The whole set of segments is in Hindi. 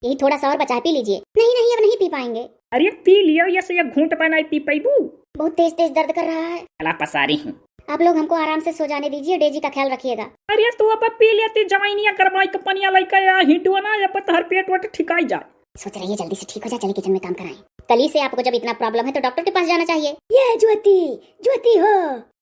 यही थोड़ा सा और बचा पी लीजिए। नहीं नहीं, अब नहीं पी पाएंगे। अरे पी लियो, ये से ये घूंट पाना पी पैबू। बहुत तेज तेज दर्द कर रहा है। अला पसारी हूँ। आप लोग हमको आराम से सो जाने दीजिए, डेजी का ख्याल रखिएगा। अरे तू अब पी लेती जवाइनिया करवाई कंपनिया लइका या हिटो ना या पतहर पेट वट ठिकाई जाए। सोच रही है जल्दी से ठीक हो जाए, चलिए किचन में काम कराएं। कल ही से आपको जब इतना प्रॉब्लम है तो डॉक्टर के पास जाना चाहिए। ये ज्योति, ज्योति हो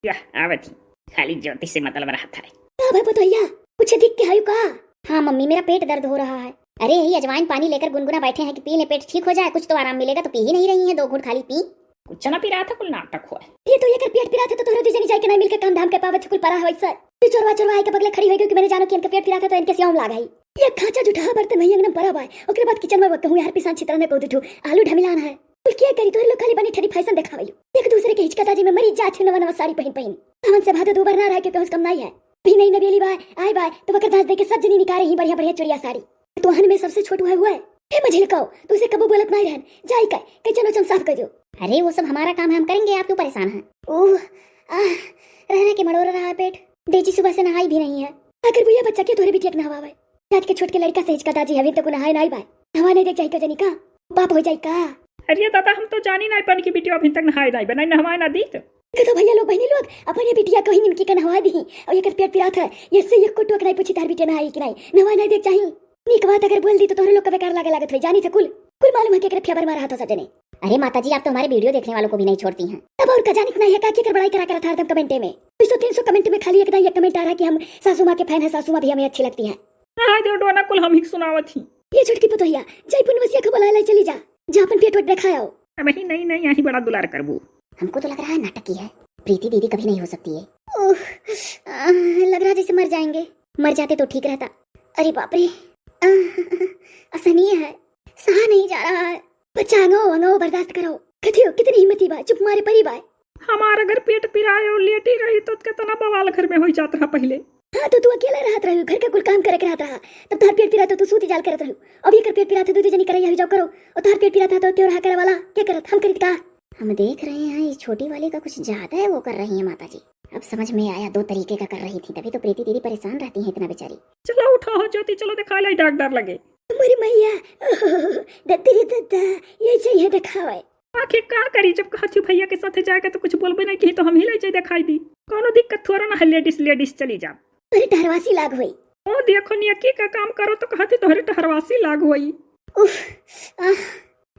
या आवत खाली ज्योति से मतलब रहा था। अब बताइए कुछ दिख के आयु का। हाँ मम्मी, मेरा पेट दर्द हो रहा है। अरे यही अजवाइन पानी लेकर गुनगुना बैठे हैं कि पी ले, पेट ठीक हो जाए, कुछ तो आराम मिलेगा। तो पी ही नहीं रही है, 2 घूंट खाली पी। कुछ ना पी रहा था, कुल नाटक हुआ। ये तो ये कर पेट पिरा था तो तोहरे दूसरे जाके नहीं मिलके काम धाम के पावत कुल परा है सर। तू चोरवा चोरवा आई के बगले खड़ी हो क्योंकि मैंने जानो कि इनके पेट पिरा था तो इनके सियाम ला गई। ये खाचा जुठा बर्तन वही एकदम परा बाय। ओकरे बाद किचन में कहूं यार पिसान छितरा में पौध उठू आलू ढमिलाना है। कुल क्या करी तोरे लोग खाली बनी ठड़ी फैशन दिखावलू। एक दूसरे के हिचकताजी में मरी जात नवा नवा साड़ी पहन पहन। हमन से भादो 2 बार ना रह के पहुंच कम नहीं है। भी नहीं नबेली बाय आय बाय तो वकर दास दे के सब जनी निकारे ही बढ़िया बढ़िया चुड़िया साड़ी। तोहन में सबसे छोटू है हुआ हे मझिलको, तू उसे कबू बोलत नहीं रहन। जाई का किचन उचन साफ कर दो। अरे वो सब हमारा काम है, हम करेंगे, आप क्यों परेशान हैं? ओह रहने के मड़ोर रहा है पेट। डेजी सुबह से नहाई भी नहीं है। अगर भैया बच्चा के तोरे बिटिया नहावे रात के छोट के लड़का से हिचका दादी हवे तो को नहाए नहीं बाय। नहा नहीं देख जाई तो जनी का बाप हो जाई का। अरे दादा हम तो जानी नहीं पानी की बिटिया अभी तक नहाए नहीं बनाई नहवाए ना दी तो भैया लोग बहनी लोग अपने बिटिया को ही निमकी का नहवा दी और ये कर पेट पिरा था। ये से एक को टोक नहीं पूछी तार बिटिया नहाई कि नहीं, नहवा नहीं देख चाहिए। नीक बात अगर बोल दी तो तोरे लोग का बेकार लागे लागत हो जानी थे। कुल कुल मालूम है कि कर फेवर मारा था सब जने। अरे माताजी, आप तो हमारे वीडियो देखने वालों को भी नहीं छोड़ती हैं। अब और का जानित नहीं है का की कर बड़ाई करा कर था हरदम कमेंट में 200-300 कमेंट में खाली एक ये कमेंट आ रहा कि हम सासू माँ के फैन है, सासू माँ भी हमें अच्छी लगती है। हां दे डोना कुल हम ही सुनावत थी। ये छुटकी पतोहिया जयपुर वसिया को बुला ले चली जा, जा अपन पेट वट दिखाओ। अब ही नहीं नहीं यही बड़ा दुलार करबू। हमको तो लग रहा है नाटक की है। प्रीति दीदी कभी नहीं हो सकती है। ओह लग रहा जैसे मर जाएंगे। मर जाते तो ठीक रहता। अरे बाप रे, असहनीय है, सहा नहीं जा रहा है। बच्चा अंगो बर्दाश्त करो। कथियो कितनी हिम्मती बाय, चुप मारे परी बाय। हमारा घर पेट पिराए और लेटी रही तो कितना बवाल घर में हो जाता रहा पहले। हाँ तो तू अकेला रहत रही, घर का कुल काम करे रहत रहा। तब तार पेट पिरा तो तू सूती जाल करत रही। अब ये कर पेट पिरा तो तू जनी करे जाओ करो। और तार पेट पिरा था तो क्यों रहा करे वाला क्या करत हम करित का। हम देख रहे हैं इस छोटी वाली का कुछ ज्यादा है वो कर रही है माताजी। अब समझ में आया 2 तरीके का कर रही थी, तभी तो प्रीति दीदी परेशान रहती है इतना बेचारी। चलो उठो ज्योति, चलो दिखा ले डॉक्टर लगे। तुम्हारी मैया दत्तरी दत्ता ये चाहिए दिखावे। आखिर क्या करी, जब कहती भैया के साथ जाएगा तो कुछ बोलबे नहीं की तो हम ही ले जाए दिखाई दी। कोनो दिक्कत थोड़ा ना है, लेडीज चली जा। अरे टहरवासी लाग हुई। ओ देखो नियकी का काम करो तो कहती तोहरे टहरवासी लाग हुई।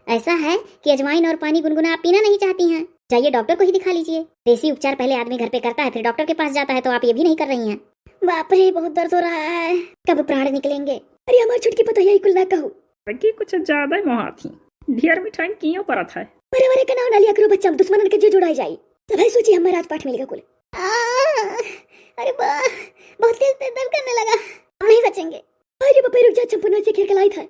ऐसा है कि अजवाइन और पानी गुनगुना आप पीना नहीं चाहती हैं, जाइए डॉक्टर को ही दिखा लीजिए। देसी उपचार पहले आदमी घर पे करता है फिर डॉक्टर के पास जाता है, तो आप ये भी नहीं कर रही हैं। बाप रे बहुत दर्द हो रहा है, कब प्राण निकलेंगे। अरे हमारी छुटकी पतोहिया कुल ना कहो की कुछ ज्यादा ही मोहा थी। ढेर मिठाई क्यों पड़ा था। बड़े बड़े का नाम ना लिया करो बच्चा, दुश्मन के जो जुड़ाई जाए। तो भाई सोचिए हमें रात पाठ मिलेगा कुल। अरे वाह बहुत तेज दर्द करने लगा, हम नहीं बचेंगे। अरे बाप रे रुक जा, चंपुन से खेल के लाई था।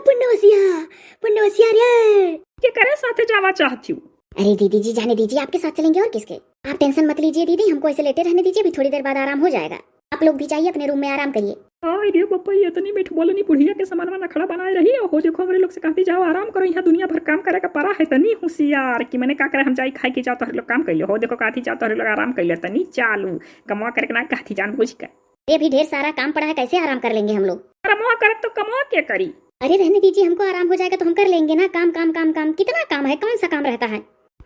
पुण्यवसिया रे क्या करे साथे जावा चाहती हूँ। अरे दीदी जी जाने दीजिए, आपके साथ चलेंगे और किसके। आप टेंशन मत लीजिए दीदी, हमको ऐसे लेटे रहने दीजिए, अभी थोड़ी देर बाद आराम हो जाएगा। आप लोग भी जाइए अपने रूम में आराम करिए। अरे बापा ये तो नहीं बैठ बोलनी बुढ़िया के समान में नखड़ा बनाए रही हो। देखो हमारे लोग से कहती जाओ आराम करो, यहाँ दुनिया भर काम करे का परा है तनी होशियार कि मैंने का करे हम जाई खाई के जाओ तो लोग काम कर लो हो। देखो कहती जाओ तो लोग आराम कर लो तनी चालू कमा करके ना कहती जान बुझ कर। ये भी ढेर सारा काम पड़ा है, कैसे आराम कर लेंगे हम लोग। कमा करे तो कमा क्या करी। अरे रहने दीजिए, हमको आराम हो जाएगा तो हम कर लेंगे ना। काम काम काम काम कितना काम है, कौन सा काम रहता है।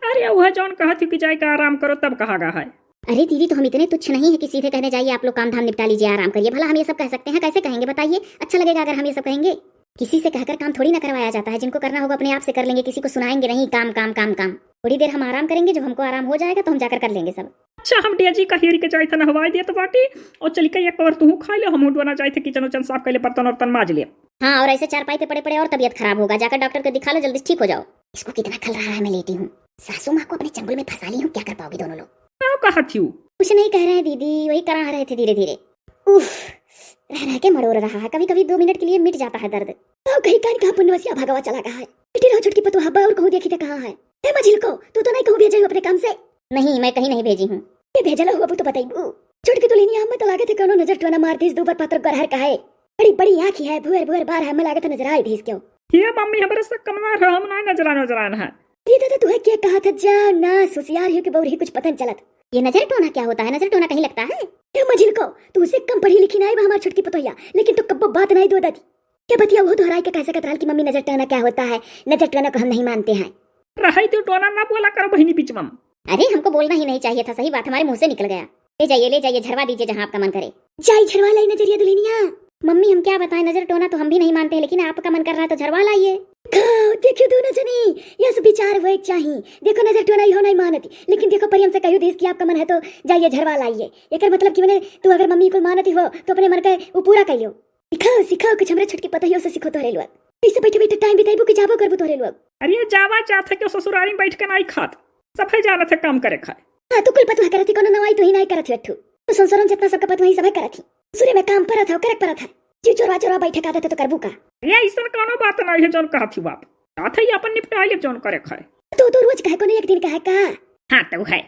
अरे वह जौन कहती कि जाएगा आराम करो तब कहा गया है। अरे दीदी तो हम इतने तुच्छ नहीं है कि सीधे कहने जाइए आप लोग काम धाम निपटा लीजिए आराम करिए। भला हम ये सब कह सकते हैं, कैसे कहेंगे बताइए। अच्छा लगेगा अगर हम ये सब कहेंगे। किसी से कहकर काम थोड़ी ना करवाया जाता है, जिनको करना होगा अपने आप से कर लेंगे, किसी को सुनाएंगे नहीं काम काम काम काम। थोड़ी देर हम आराम करेंगे, जब हमको आराम हो जाएगा तो हम जाकर कर लेंगे सब। अच्छा हम डेजी का हेरी के जाए थे नहवाई दिया तो बाटी और चली के एक बार तू खा ले, हम उठवाना जाए थे किचन उचन साफ कर ले, बर्तन वर्तन माज ले। हाँ और ऐसे चारपाई पे पड़े पड़े और तबीयत खराब होगा, जाकर डॉक्टर को दिखा लो, जल्दी ठीक हो जाओ। इसको कितना खल रहा है, मैं लेटी हूँ। सासू माँ को अपने चंगुल में फंसा ली हूँ, क्या कर पाओगी दोनों लोग। कुछ नहीं कह रहे हैं दीदी, वही करा रहे थे धीरे धीरे। रह के मरोड़ रहा है, कभी कभी 2 मिनट के लिए मिट जाता है दर्द। तो कहीं कहाँ पुण्यवसिया भागवा चला गया है। बेटी रहो छुटकी पतो हब्बा और कहूँ देखी तो कहाँ है। मझिल को तू तो नहीं कहूँ भेजे अपने काम से। नहीं मैं कहीं नहीं भेजी हूँ। ये भेजला हुआ तो बताइए। छुटकी तो लेनी हम तो लागे थे कोनो नजर टोना मार दीस, 2 बार पत्र गरहर का है। बड़ी बड़ी आँखी है, भुअर भुअर बार है, मैं लागे तो नजर आई थी क्यों। ये मम्मी हमारे से कमना रहा, हम ना नजरान है। ये दादा तू है क्या कहा था जा ना सुसियार हो के बहुरी कुछ पता चलत। ये नजर टोना क्या होता है, नजर टोना कहीं लगता है। क्या मझिल को तू उसे कम पढ़ी लिखी नहीं हमारी छुटकी पतोहिया, लेकिन तो कब्बो बात नहीं दो दादी। क्या बतिया वो दोहराई के कैसे कतराल की मम्मी नजर टोना क्या होता है, नजर टोना को हम नहीं मानते हैं। रही तू टोना ना बोला करो बहनी बीच में। अरे हमको बोलना ही नहीं चाहिए था, सही बात हमारे मुंह से निकल गया। ले जाइए झरवा दीजिए जहाँ आपका मन करे। जाई झरवा लाई नजरिया दुल्हनिया। मम्मी हम क्या बताएं, नजर टोना तो हम भी नहीं मानते हैं, लेकिन आपका मन कर रहा है तो झरवा लाइए। देखियो दोनों जनी यस विचार वो एक चाहिए। देखो नजर टोना ही हो नहीं मानती, लेकिन देखो परियम से कहियो देश की आपका मन है तो जाइए झरवा लाइए। एकर मतलब कि मैंने तू अगर मम्मी को मानती हो तो अपने मन का वो पूरा कर लियो। सिखाओ सिखाओ कुछ हमरे छुटकी पता ही से सीखो तोरे लोग। इसे बैठे बैठे टाइम बिताइबो कि जाबो करबो तोरे लोग। अरे जावा चाहते कि ससुरारी में बैठ के नहीं खात, सफाई जाना थे काम करे खाए। हां तो कुल पतवा करती कोनो नवाई तो ही नहीं करत हट्ठू। तो संसारम जितना सबका पतवा ही सभे करत थी। सूर्य में काम परत है करक परत है। जी चोरा चोरा बैठे का देते तो करबू का। ये ऐसा कोनो बात नहीं है जोन कहा थी बाप। साथ ही अपन निपटा ले जोन करे खाए। तो रोज कहे को नहीं एक दिन कहे का। हाँ तो है